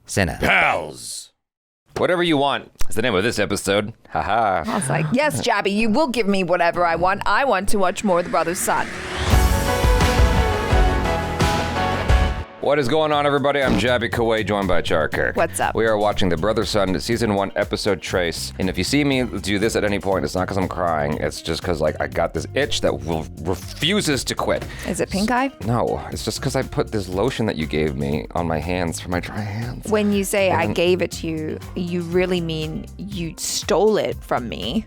CinePals. Whatever you want is the name of this episode. Haha. I was like, yes, Jaby, you will give me whatever I want. I want to watch more of The Brother's Son. What is going on, everybody? I'm Jaby Achara, joined by KIRK. What's up? We are watching The Brother's Son, Season 1, Episode Trace. And if you see me do this at any point, it's not because I'm crying. It's just because, I got this itch that refuses to quit. Is it pink eye? No, it's just because I put this lotion that you gave me on my hands for my dry hands. When you say I gave it to you, you really mean you stole it from me.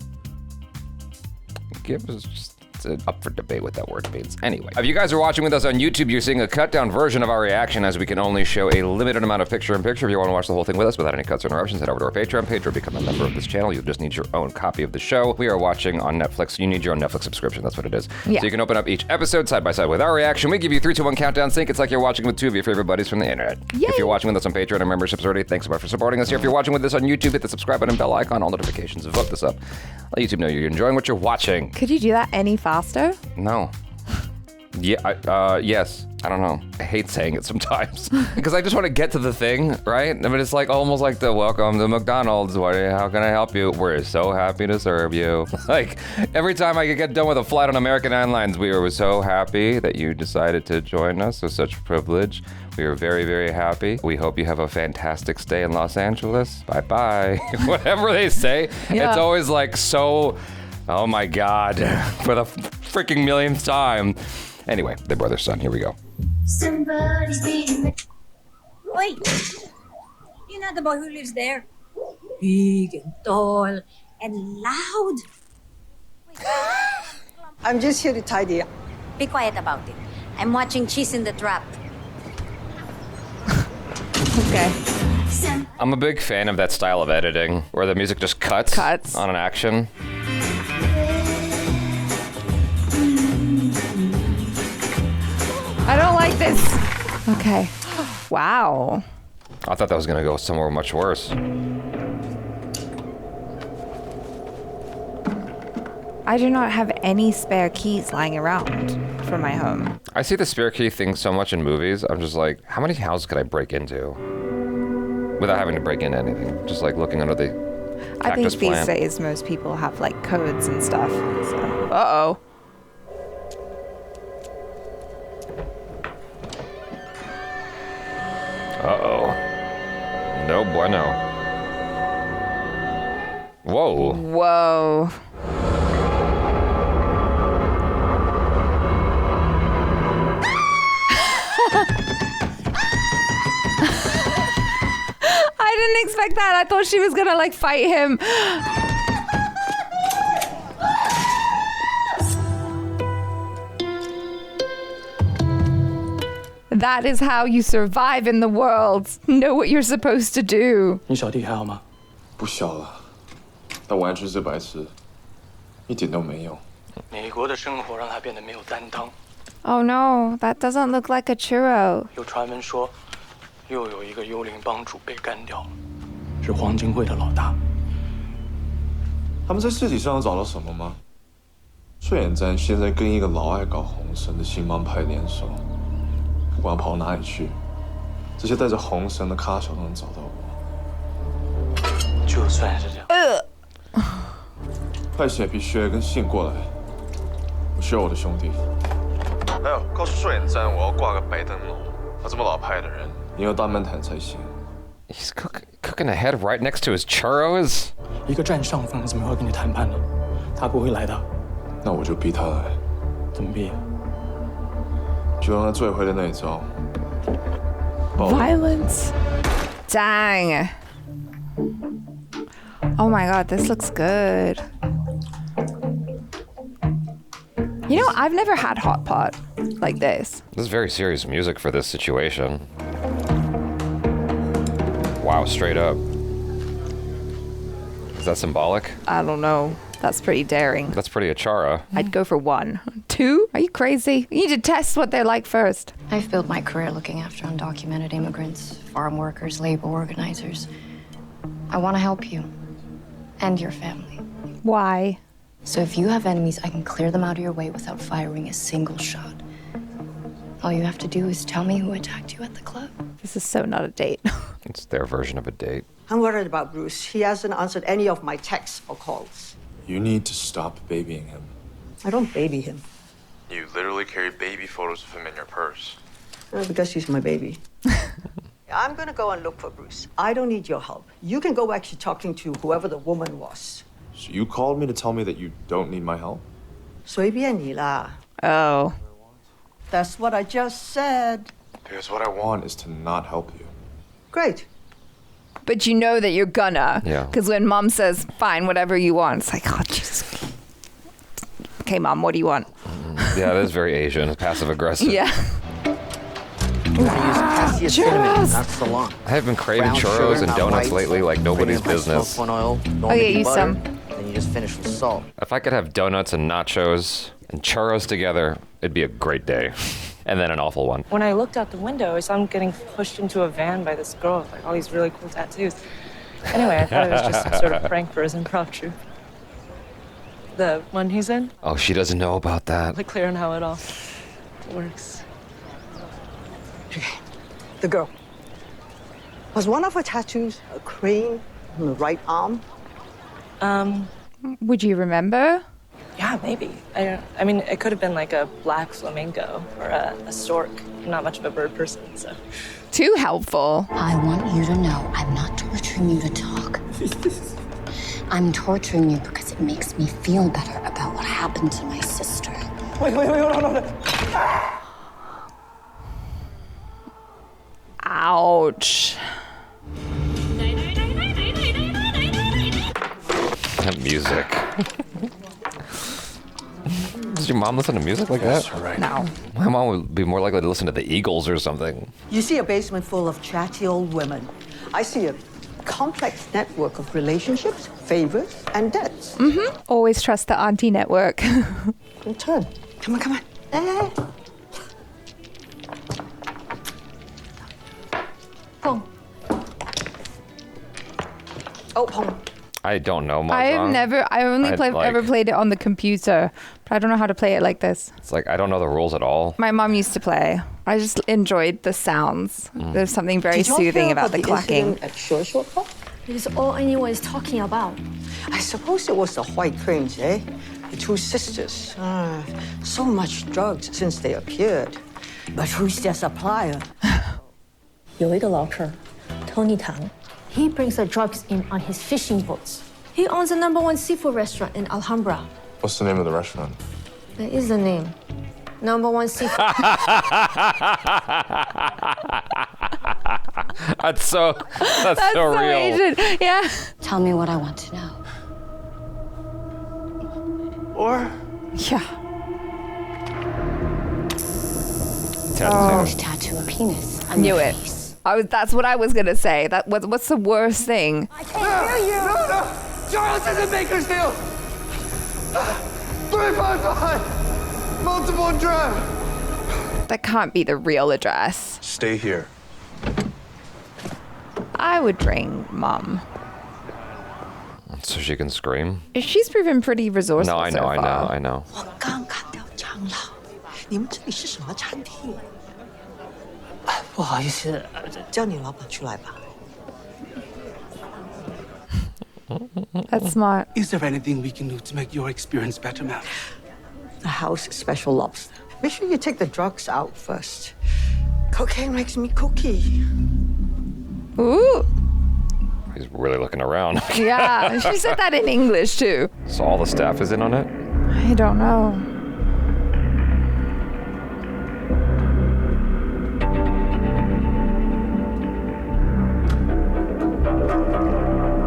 Give us just... up for debate what that word means. Anyway, if you guys are watching with us on YouTube, you're seeing a cut down version of our reaction as we can only show a limited amount of picture-in-picture. If you want to watch the whole thing with us without any cuts or interruptions, head over to our Patreon page or become a member of this channel. You'll just need your own copy of the show. We are watching on Netflix. You need your own Netflix subscription. That's what it is. Yeah. So you can open up each episode side by side with our reaction. We give you 3, 2, 1 countdown sync. It's like you're watching with two of your favorite buddies from the internet. Yay. If you're watching with us on Patreon and memberships already, thanks so much for supporting us here. If you're watching with us on YouTube, hit the subscribe button, bell icon, all notifications, vote this up. Let YouTube know you're enjoying what you're watching. Could you do that any faster? No. Yeah, yes. I don't know. I hate saying it sometimes because I just want to get to the thing, right? I mean, it's like almost like the welcome to McDonald's. How can I help you? We're so happy to serve you. Like every time I get done with a flight on American Airlines, we were so happy that you decided to join us. It's such a privilege. We are very, very happy. We hope you have a fantastic stay in Los Angeles. Bye-bye. Whatever they say, It's always like so, oh my God, for the freaking millionth time. Anyway, The Brother's Son, here we go. Somebody's being... Wait! You're not the boy who lives there. Big and tall and loud. I'm just here to tidy up. Be quiet about it. I'm watching Cheese in the Trap. Okay. I'm a big fan of that style of editing where the music just cuts. On an action. I don't like this. Okay. Wow. I thought that was gonna go somewhere much worse. I do not have any spare keys lying around for my home. I see the spare key thing so much in movies. I'm just like, how many houses could I break into without having to break into anything? Just like looking under the I think cactus plant. these days most people have like codes and stuff. So. Uh-oh. Uh-oh. No bueno. Whoa. Whoa. I didn't expect that. I thought she was gonna like fight him. That is how you survive in the world. Know what you're supposed to do. 你小弟还好吗？不小了，但完全是白痴，一点都没用。美国的生活让他变得没有担当。 Oh no, that doesn't look like a churro. 有传闻说，又有一个幽灵帮主被干掉了，是黄金会的老大。他们在尸体上有找到什么吗？顺眼站现在跟一个老爱搞红绳的新帮派联手，不管跑哪里去，这些带着红绳的咖小都能找到我。就算是这样，派血皮靴跟信过来，我需要我的兄弟。还有，告诉顺眼站我要挂个白灯笼。他这么老派的人，你有大门谈才行。 He's cooking a head right next to his churros? 一个占上风怎么会跟你谈判呢？他不会来的。那我就逼他来。怎么逼？就让他最会的那一招。 Violence. Dang. Oh my God, this looks good. You know, I've never had hot pot like this. This is very serious music for this situation. Wow, straight up. Is that symbolic? I don't know. That's pretty daring. That's pretty Achara. I'd go for 1. 2? Are you crazy? You need to test what they're like first. I've built my career looking after undocumented immigrants, farm workers, labor organizers. I want to help you and your family. Why? So if you have enemies, I can clear them out of your way without firing a single shot. All you have to do is tell me who attacked you at the club. This is so not a date. It's their version of a date. I'm worried about Bruce. He hasn't answered any of my texts or calls. You need to stop babying him. I don't baby him You literally carry baby photos of him in your purse. because he's my baby. I'm gonna go and look for Bruce. I don't need your help. You can go back to talking to whoever the woman was. So you called me to tell me that you don't need my help? 随便你啦. Oh. That's what I just said. Because what I want is to not help you. Great. But you know that you're gonna. Yeah. Because when mom says, fine, whatever you want, it's like, oh, Jesus. Okay, mom, what do you want? Yeah, that is very Asian, passive aggressive. Yeah. Churros! Not so long. I have been craving Brown churros sugar, and not donuts white. lately like nobody's Bring in business. smoke point oil, Oh, yeah, use butter, some. Then you just finish with salt. If I could have donuts and nachos and churros together, it'd be a great day. And then an awful one. When I looked out the window, I saw him getting pushed into a van by this girl with like all these really cool tattoos. Anyway, I thought it was just some sort of prank for his improv troupe. The one he's in, Oh, she doesn't know about that. like clearing how it all works. The girl. Was one of her tattoos a crane on the right arm? Would you remember? Yeah, maybe. I mean, it could have been like a black flamingo or a stork. I'm not much of a bird person, so. Too helpful. I want you to know I'm not torturing you to talk. I'm torturing you because it makes me feel better about what happened to my sister. Wait, no. Ouch. That music. Does your mom listen to music like that? Right. No. My mom would be more likely to listen to the Eagles or something. You see a basement full of chatty old women. I see a complex network of relationships, favors, and debts. Always trust the auntie network. In turn. Come on. Eh. Pong. Oh, Pong. I don't know I only ever played it on the computer, but I don't know how to play it like this. It's like I don't know the rules at all. My mom used to play. I just enjoyed the sounds. There's something very Did y'all soothing hear about the clacking. incident at Short Pop? It is all anyone is talking about. I suppose it was the white cranes, eh? The two sisters. So much drugs since they appeared. But who's their supplier? 有一个老客，Tony Tang. He brings the drugs in on his fishing boats. He owns the #1 seafood restaurant in Alhambra. What's the name of the restaurant? There is a name. #1 seafood. That's so real. Asian. Yeah. Tell me what I want to know. Or Yeah. Tattoo. To tattoo a penis on Knew your it. face. That's what I was gonna say. What's the worst thing? No! Charles is in Bakersfield! 355! Multiple drive! That can't be the real address. stay here. I would bring mom. So she can scream? She's proven pretty resourceful. No, I know, so I know, far. I know. 我刚看到长老，你们这里是什么餐厅？不好意思，叫你老板出来吧。 That's smart. Is there anything we can do to make your experience better, ma'am? The house special lobster. Make sure you take the drugs out first. Cocaine makes me cookie. Ooh. He's really looking around. Yeah, she said that in English too. So all the staff is in on it? I don't know.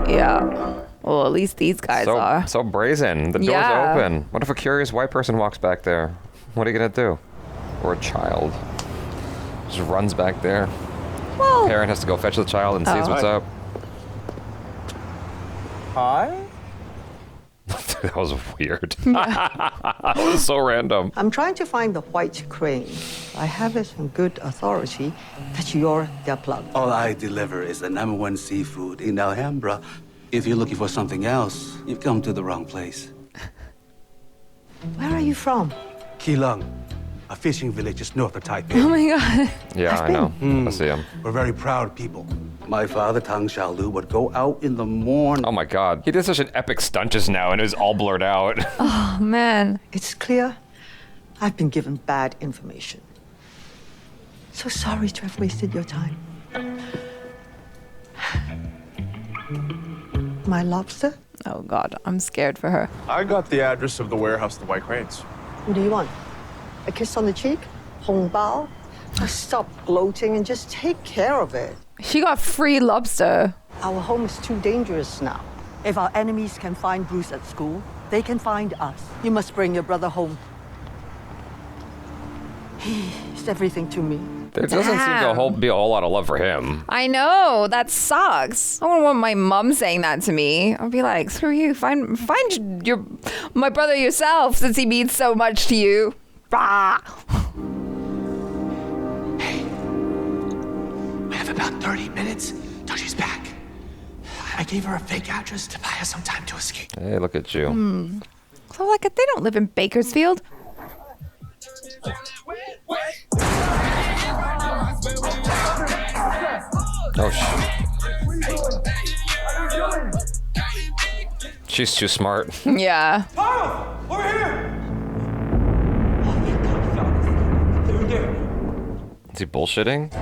Yeah. Well, at least these guys are. So brazen. The door's Yeah. open. What if a curious white person walks back there? What are you gonna do? Or a child just runs back there. Well, Parent has to go fetch the child and sees Oh. what's up. Hi? That was weird. That was so random. I'm trying to find the white crane. I have it on good authority that you're their plug. All I deliver is the #1 seafood in Alhambra. If you're looking for something else, you've come to the wrong place. Where are you from? Keelung, a fishing village just north of Taipei. Oh my god. Yeah, I know. I see him. We're very proud people. My father, Tang Xiaolu, would go out in the morning. Oh my god. He did such an epic stunt just now and it was all blurred out. Oh man. It's clear I've been given bad information. So sorry to have wasted your time. My lobster? Oh god, I'm scared for her. I got the address of the warehouse, the White Cranes. What do you want? A kiss on the cheek? Hong bao? Stop gloating and just take care of it. She got free lobster. Our home is too dangerous now. If our enemies can find Bruce at school, they can find us. You must bring your brother home. He's everything to me. There doesn't seem to be a whole lot of love for him. I know, that sucks. I wouldn't want my mom saying that to me. I'd be like, screw you, find my brother yourself since he means so much to you. Bah. Hey, we have about 30 minutes till she's back. I gave her a fake address to buy us some time to escape. Hey, look at you. So like, they don't live in Bakersfield. Oh, she's too smart. Yeah. Over here! Is he bullshitting?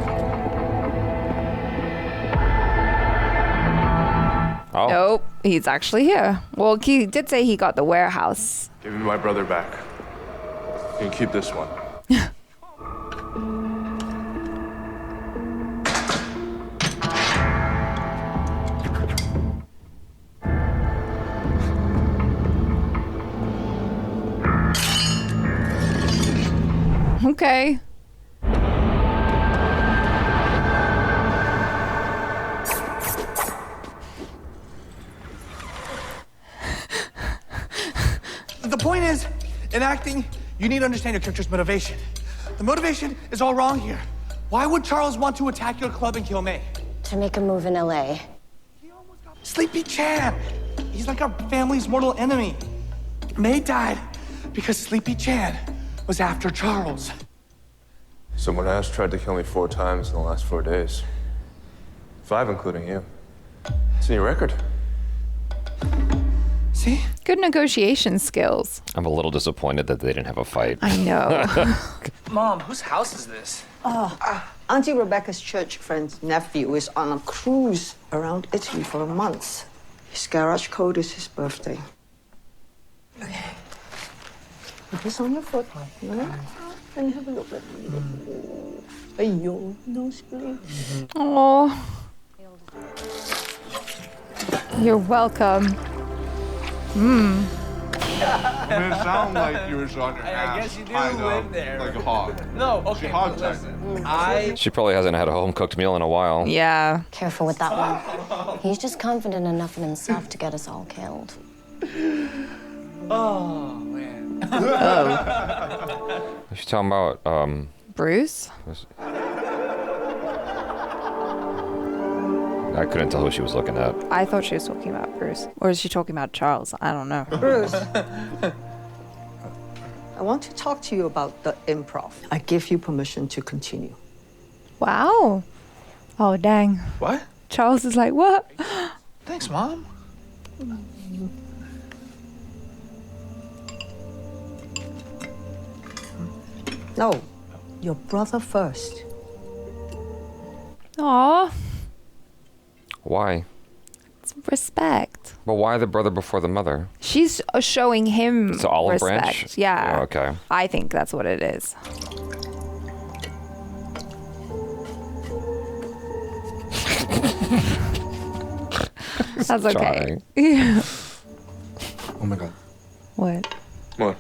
Oh. Nope, he's actually here. Well, he did say he got the warehouse. Give me my brother back. You can keep this one. Okay. The point is, in acting, you need to understand your character's motivation. The motivation is all wrong here. Why would Charles want to attack your club and kill May? To make a move in LA. Sleepy Chan! He's like our family's mortal enemy. May died because Sleepy Chan was after Charles. Someone else tried to kill me 4 times in the last 4 days. 5, including you. It's in your record. See? Good negotiation skills. I'm a little disappointed that they didn't have a fight. I know. Mom, whose house is this? Auntie Rebecca's church friend's nephew is on a cruise around Italy for a month. His garage code is his birthday. Okay. Put this on your foot, right? And have a look at me. Ayo, nosebleed. Oh. You're welcome. It sounded like you were on your ass. I guess you do live there. Like a hog. No, okay, She hog listen. She probably hasn't had a home-cooked meal in a while. Yeah. Careful with that one. He's just confident enough in himself to get us all killed. Oh, man. She's talking about, Bruce? I couldn't tell who she was looking at. I thought she was talking about Bruce. Or is she talking about Charles? I don't know. Bruce, I want to talk to you about the improv. I give you permission to continue. Wow. Oh, dang. What? Charles is like, what? Thanks, Mom. No, your brother first. Aw. Why? It's respect. But why the brother before the mother? She's showing him It's an olive respect. branch? Yeah. Oh, okay. I think that's what it is. That's okay. Yeah. Oh my god. What? What?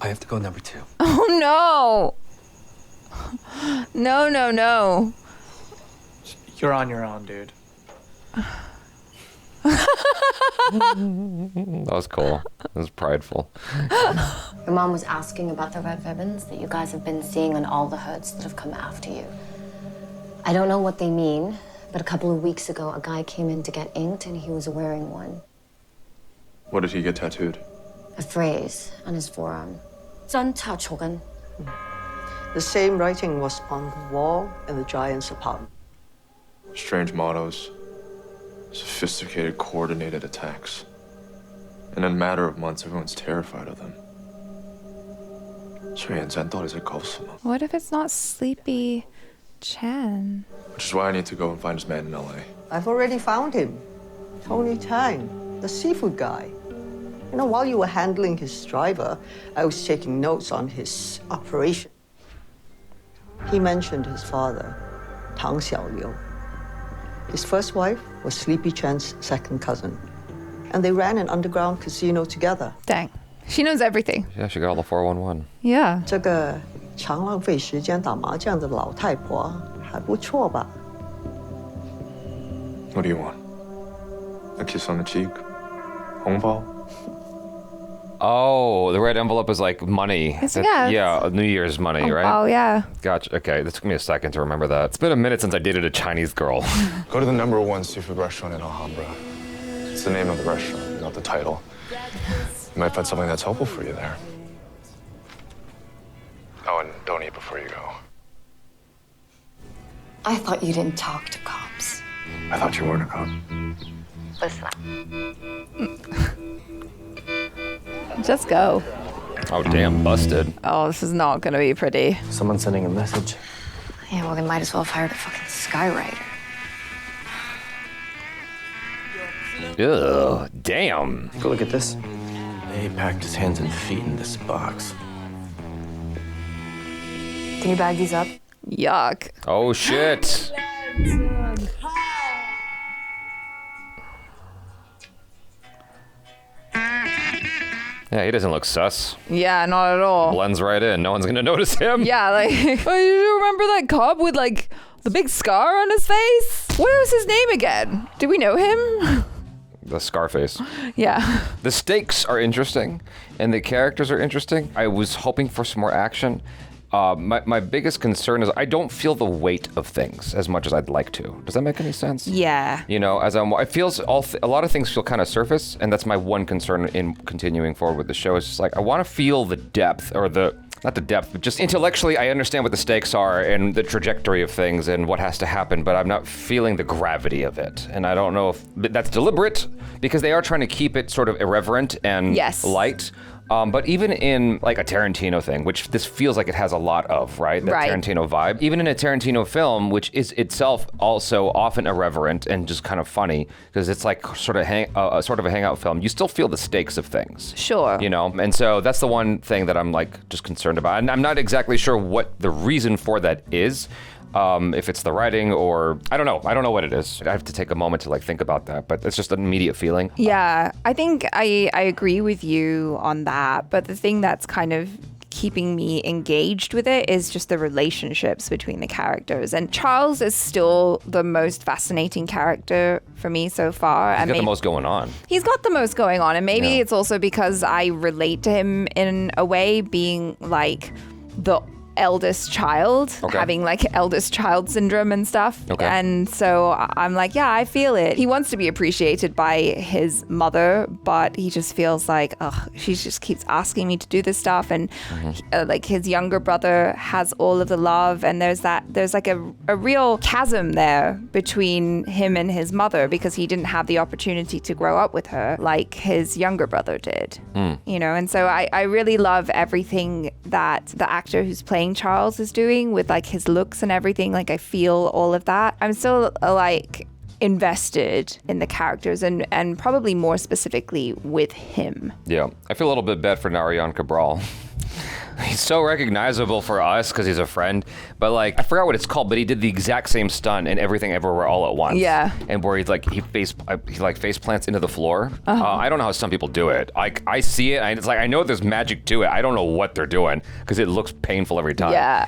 I have to go number 2. Oh no. No, no, no. You're on your own, dude. That was cool. It was prideful. Your mom was asking about the red ribbons that you guys have been seeing on all the hoods that have come after you. I don't know what they mean, but a couple of weeks ago, a guy came in to get inked and he was wearing one. What did he get tattooed? A phrase on his forearm. 真查错緊 The same writing was on the wall in the giant's apartment. Strange mottos, sophisticated, coordinated attacks. And in a matter of months, everyone's terrified of them. 所以人到底在搞什么? What if it's not Sleepy Chien? Which is why I need to go and find his man in LA. I've already found him. Tony Tang, the seafood guy. You know, while you were handling his driver, I was taking notes on his operation. He mentioned his father, Tang Xiaoliu. His first wife was Sleepy Chen's second cousin. And they ran an underground casino together. Dang. She knows everything. Yeah, she got all the 411. Yeah. 这个常浪费时间打麻将的老太婆还不错吧? What do you want? A kiss on the cheek? 红包? Oh, the red envelope is like money. Yeah, New Year's money, right? Oh, yeah. Gotcha. Okay, this took me a second to remember that. It's been a minute since I dated a Chinese girl. Go to the #1 seafood restaurant in Alhambra. It's the name of the restaurant, not the title. You might find something that's helpful for you there. Oh, and don't eat before you go. I thought you didn't talk to cops. I thought you weren't a cop. Listen. Just go. Oh, damn, busted. Oh, this is not going to be pretty. Someone's sending a message. Yeah, well, they might as well have hired a fucking skywriter. Ugh, damn. Go look at this. They packed his hands and feet in this box. Can you bag these up? Yuck. Oh, shit. Yeah, he doesn't look sus. Yeah, not at all. Blends right in. No one's gonna notice him. Yeah, like, oh, you remember that cop with, like, the big scar on his face? What was his name again? Do we know him? The Scarface. Yeah. The stakes are interesting, and the characters are interesting. I was hoping for some more action. My biggest concern is I don't feel the weight of things as much as I'd like to. Does that make any sense? Yeah. You know, it feels a lot of things feel kind of surface, and that's my one concern in continuing forward with the show. Is just like I want to feel the depth, or not the depth, but just intellectually I understand what the stakes are and the trajectory of things and what has to happen, but I'm not feeling the gravity of it. And I don't know if that's deliberate, because they are trying to keep it sort of irreverent and light. But even in like a Tarantino thing, which this feels like it has a lot of, right? That Tarantino vibe. Even in a Tarantino film, which is itself also often irreverent and just kind of funny, because it's like sort of a hangout film, you still feel the stakes of things. Sure. You know, and so that's the one thing that I'm like just concerned about. And I'm not exactly sure what the reason for that is. If it's the writing or I don't know what it is. I have to take a moment to like think about that, but it's just an immediate feeling. Yeah, I think I agree with you on that, but the thing that's kind of keeping me engaged with it is just the relationships between the characters. And Charles is still the most fascinating character for me so far. He's got the most going on. He's got the most going on, and maybe it's also because I relate to him in a way, being like the eldest child, having like eldest child syndrome and stuff. And so I'm like, yeah, I feel it. He wants to be appreciated by his mother, but he just feels like, she just keeps asking me to do this stuff. And like his younger brother has all of the love, and there's like a real chasm there between him and his mother, because he didn't have the opportunity to grow up with her like his younger brother did. You know, and so I really love everything that the actor who's playing Charles is doing with like his looks and everything. Like I feel all of that. I'm still like invested in the characters and probably more specifically with him. Yeah, I feel a little bit bad for Narayan Cabral. He's so recognizable for us because he's a friend, but like I forgot what it's called, but he did the exact same stunt in Everything Everywhere All at Once. Yeah. And where he face plants into the floor. I don't know how some people do it. I see it, and it's like I know there's magic to it. I don't know what they're doing because it looks painful every time. Yeah.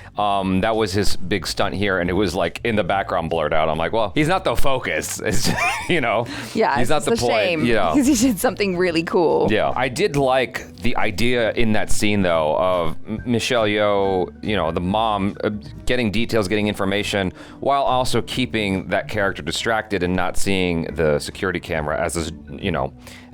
That was his big stunt here, and it was like in the background blurred out. I'm like, well, he's not the focus. It's, you know. Yeah. He's not the point. Shame, you know. Because he did something really cool. Yeah. I did like the idea in that scene though of Michelle Yeoh, you know, the mom, getting details, getting information, while also keeping that character distracted and not seeing the security camera as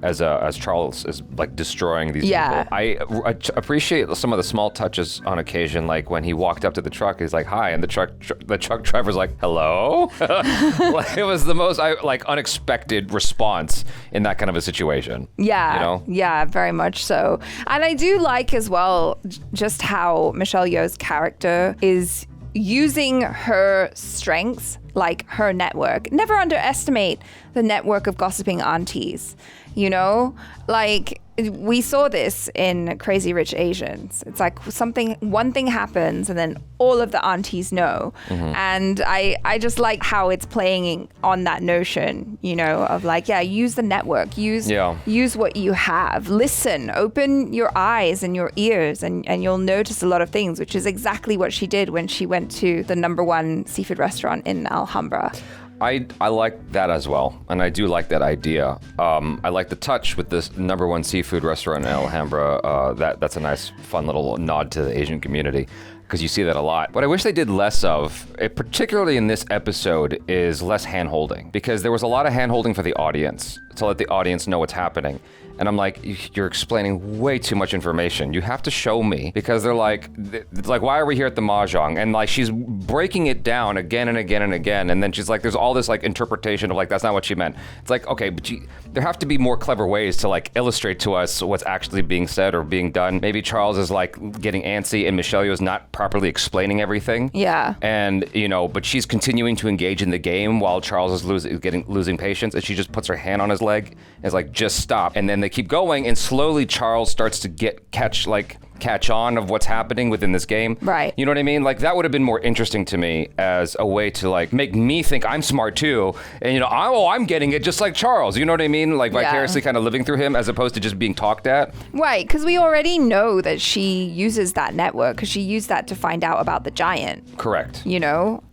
as Charles is like destroying these Yeah. people. I appreciate some of the small touches on occasion, like when he walked up to the truck, he's like, "Hi," and the truck driver's like, "Hello." Like, it was the most unexpected response in that kind of a situation. Yeah, you know? Yeah, very much so. And I do like as well just how Michelle Yeoh's character is using her strengths, like her network. Never underestimate the network of gossiping aunties, you know? Like, we saw this in Crazy Rich Asians. It's like one thing happens and then all of the aunties know. Mm-hmm. And I just like how it's playing on that notion, you know, of like, yeah, use the network, use what you have. Listen, open your eyes and your ears and you'll notice a lot of things, which is exactly what she did when she went to the #1 seafood restaurant in Alhambra. I like that as well, and I do like that idea. I like the touch with this #1 seafood restaurant in Alhambra. That's a nice, fun little nod to the Asian community, because you see that a lot. What I wish they did less of, particularly in this episode, is less hand-holding, because there was a lot of hand-holding for the audience to let the audience know what's happening. And I'm like, you're explaining way too much information. You have to show me, because they're like, why are we here at the Mahjong? And like, she's breaking it down again and again and again. And then she's like, there's all this like interpretation of like, that's not what she meant. It's like, okay, but there have to be more clever ways to like illustrate to us what's actually being said or being done. Maybe Charles is like getting antsy and Michelle Yeoh is not properly explaining everything. Yeah. And, you know, but she's continuing to engage in the game while Charles is losing patience, and she just puts her hand on his leg and is like, just stop. And then they keep going, and slowly Charles starts to catch on of what's happening within this game. Right. You know what I mean? Like, that would have been more interesting to me as a way to like make me think I'm smart too. And, you know, I'm getting it just like Charles. You know what I mean? Like vicariously kind of living through him as opposed to just being talked at. Right. Because we already know that she uses that network, because she used that to find out about the giant. Correct. You know,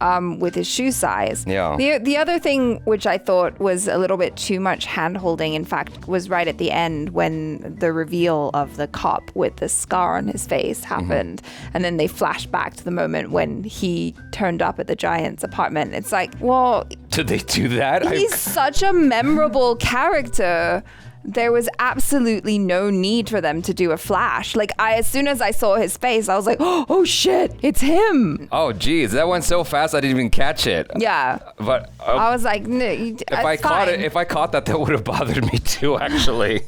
with his shoe size. Yeah. The other thing which I thought was a little bit too much hand-holding, in fact, was right at the end when the reveal of the cop with the scar on his face happened. Mm-hmm. And then they flashed back to the moment when he turned up at the giant's apartment. It's like, well... Did they do that? He's such a memorable character. There was absolutely no need for them to do a flash. Like, as soon as I saw his face, I was like, oh shit, it's him. Oh, geez, that went so fast I didn't even catch it. Yeah. But I was like, no, if I caught that would have bothered me too, actually,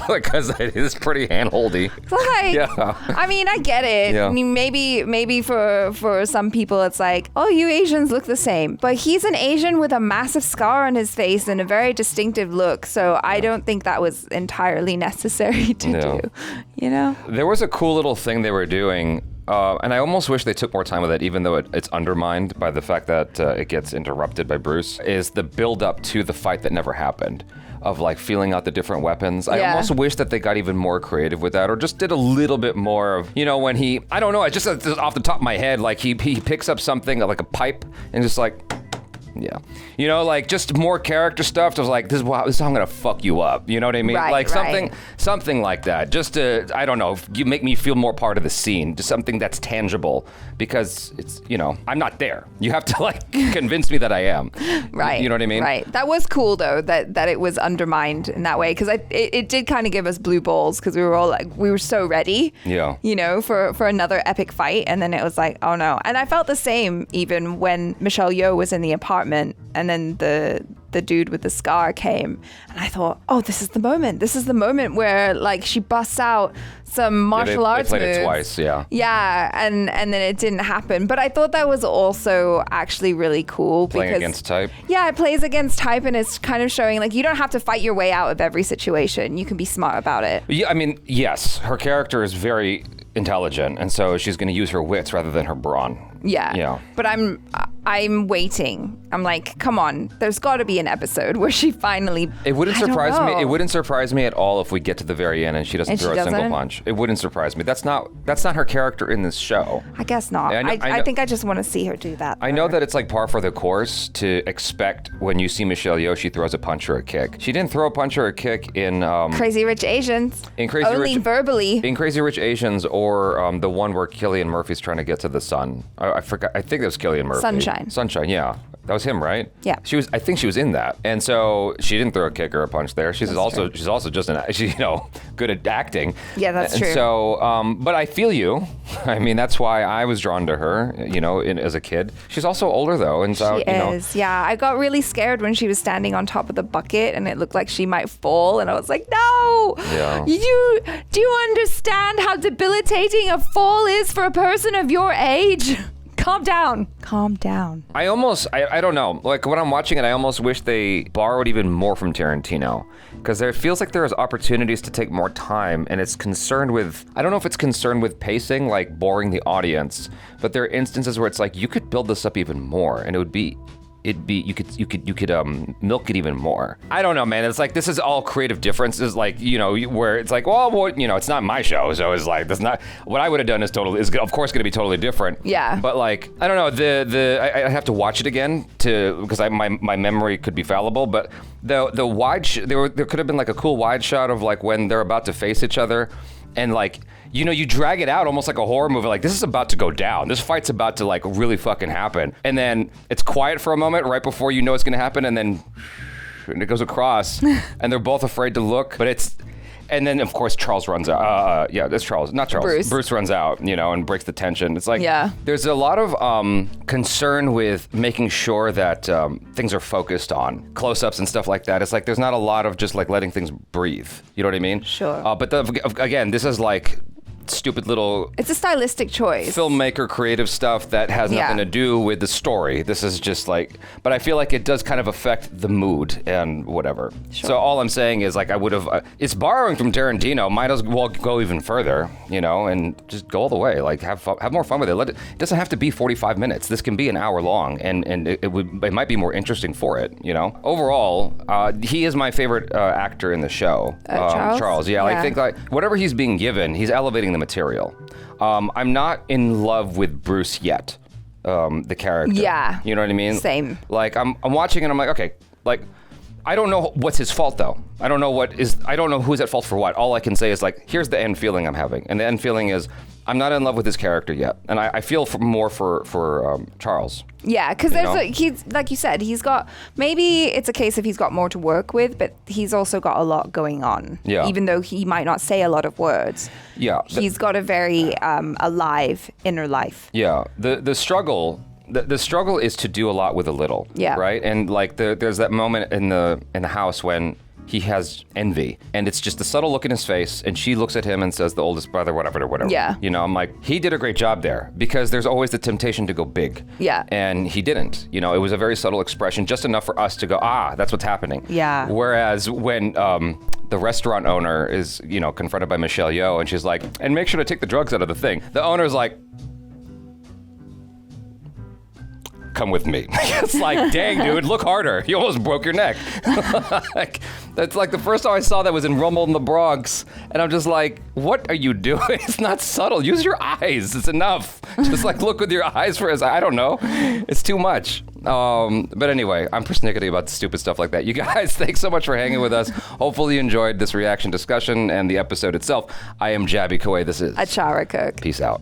because it is pretty handholdy. So like, yeah. I mean, I get it. Yeah. I mean, maybe for some people, it's like, oh, you Asians look the same. But he's an Asian with a massive scar on his face and a very distinctive look. So I don't think that was entirely necessary to do, you know? There was a cool little thing they were doing, and I almost wish they took more time with it, even though it's undermined by the fact that it gets interrupted by Bruce, is the build up to the fight that never happened, of like feeling out the different weapons. I almost wish that they got even more creative with that, or just did a little bit more of, you know, when he, I don't know, I just off the top of my head, like he picks up something like a pipe and just like, yeah, you know, like just more character stuff. Just like, this is how I'm gonna fuck you up. You know what I mean? Right, like something like that. Just to, I don't know, you make me feel more part of the scene. Just something that's tangible, because it's, you know, I'm not there. You have to like convince me that I am. Right. You know what I mean? Right. That was cool though, that it was undermined in that way, because it did kind of give us blue balls, because we were all like, we were so ready. Yeah. You know, for another epic fight, and then it was like, oh no. And I felt the same even when Michelle Yeoh was in the apartment, and then the dude with the scar came, and I thought, oh, this is the moment where like she busts out some martial arts moves. They played moves. it twice, yeah. Yeah, and then it didn't happen. But I thought that was also actually really cool. Playing because, against type. Yeah, it plays against type, and it's kind of showing like you don't have to fight your way out of every situation. You can be smart about it. Yeah, I mean, yes, her character is very intelligent, and so she's going to use her wits rather than her brawn. Yeah. But I'm waiting. I'm like, come on, there's got to be an episode where she finally. It wouldn't surprise me. It wouldn't surprise me at all if we get to the very end and she doesn't throw a single punch. It wouldn't surprise me. That's not her character in this show. I guess not. I think I just want to see her do that. I know that it's like par for the course to expect when you see Michelle Yeoh, she throws a punch or a kick. She didn't throw a punch or a kick in Crazy Rich Asians. Only verbally. In Crazy Rich Asians, or the one where Cillian Murphy's trying to get to the sun. I forgot. I think it was Cillian Murphy. Sunshine. Sunshine, yeah. That was him, right? Yeah. I think she was in that. And so she didn't throw a kick or a punch there. She's also just good at acting. Yeah, that's true. So, but I feel you. I mean, that's why I was drawn to her, as a kid. She's also older though. And so, she is. Yeah. I got really scared when she was standing on top of the bucket and it looked like she might fall. And I was like, no, do you understand how debilitating a fall is for a person of your age? Calm down. I don't know. Like when I'm watching it, I almost wish they borrowed even more from Tarantino, because there feels like there's opportunities to take more time, and it's concerned with, I don't know if it's concerned with pacing, like boring the audience, but there are instances where it's like you could build this up even more, and you could milk it even more. I don't know, man. It's like this is all creative differences, like where it's like, well, it's not my show, so it's like that's not what I would have done. Is of course going to be totally different. Yeah. But like I don't know. I have to watch it again because my memory could be fallible. But the wide there could have been like a cool wide shot of like when they're about to face each other, and like. You drag it out almost like a horror movie. Like, this is about to go down. This fight's about to, like, really fucking happen. And then it's quiet for a moment right before you know it's going to happen. And then it goes across. And they're both afraid to look. But it's... And then, of course, Charles runs out. That's Charles. Not Charles. Bruce runs out, and breaks the tension. It's like, there's a lot of concern with making sure that things are focused on close-ups and stuff like that. It's like there's not a lot of just, like, letting things breathe. You know what I mean? Sure. But again, this is, like... stupid little it's a stylistic choice, filmmaker creative stuff that has nothing to do with the story. This is just like, but I feel like it does kind of affect the mood and whatever. Sure. So all I'm saying is like I would have it's borrowing from Tarantino, might as well go even further, and just go all the way, like have more fun with it. It doesn't have to be 45 minutes. This can be an hour long, and it might be more interesting for it. Overall, he is my favorite actor in the show. Charles. I think like whatever he's being given, he's elevating the material. I'm not in love with Bruce yet, the character. Yeah. You know what I mean? Same. Like I'm watching and I'm like, okay, like I don't know what's his fault though. I don't know who's at fault for what. All I can say is like, here's the end feeling I'm having, and the end feeling is I'm not in love with his character yet, and I feel more for Charles. Yeah, because he's like you said, he's got, maybe it's a case of he's got more to work with, but he's also got a lot going on. Yeah. Even though he might not say a lot of words. Yeah. He's got a very alive inner life. Yeah. The struggle. The struggle is to do a lot with a little. Yeah. Right. And like there's that moment in the house when he has envy, and it's just the subtle look in his face, and she looks at him and says, the oldest brother, whatever. Yeah. I'm like, he did a great job there, because there's always the temptation to go big. Yeah. And he didn't. It was a very subtle expression, just enough for us to go, that's what's happening. Yeah. Whereas when the restaurant owner is, confronted by Michelle Yeoh, and she's like, and make sure to take the drugs out of the thing. The owner's like, come with me. It's like, dang, dude, look harder. You almost broke your neck. That's like the first time I saw that was in Rumble in the Bronx. And I'm just like, what are you doing? It's not subtle. Use your eyes. It's enough. Just like look with your eyes for his, I don't know. It's too much. But anyway, I'm persnickety about stupid stuff like that. You guys, thanks so much for hanging with us. Hopefully you enjoyed this reaction discussion and the episode itself. I am Jaby Koay. This is Achara KIRK. Peace out.